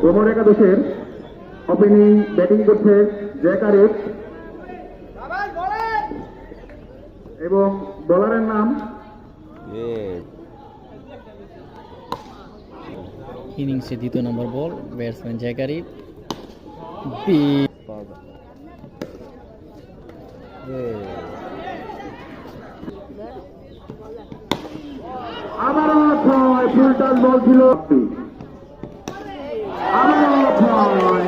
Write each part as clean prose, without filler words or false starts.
ভ্রমণ একাদশের opening batting করছে জ্যাকারিফ এবং বোলারের নাম ইনিংসে দ্বিতীয় নম্বর বল, ব্যাটসম্যান জ্যাকারিফ। আবারও ছয়, ফুল টাচ বল ছিল, আবারও ছয়,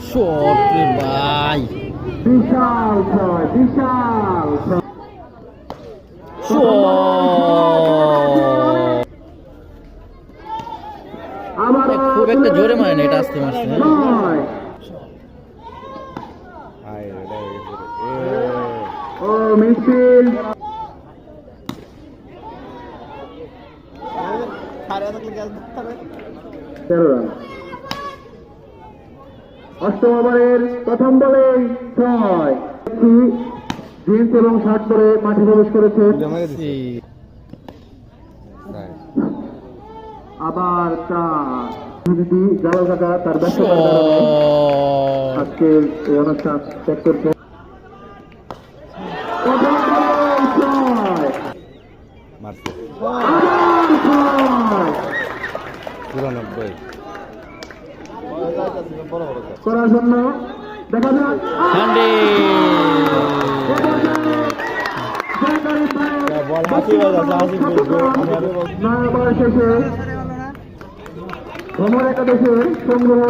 শট রে ভাই, বিশাল ছয়, বিশাল ছয়। আবারও খুব একটা জোরে মারে না, এটা আস্তে মারছে। ছয়। ও মিসফিল্ড, 13 রান। অষ্টম ওভারের প্রথম বলেই 6। জিন্স এবং শার্ট পরে মাঠে প্রবেশ করেছে। আবার জালাল কাকা তার ব্যস্ততার কারণে আজকে এই অনুষ্ঠান ত্যাগ করছে। প্রথম বলেই 6, আবার 6 করার জন্য দেখা যাক শেষে ভ্রমণ একাদশের সংগ্রহ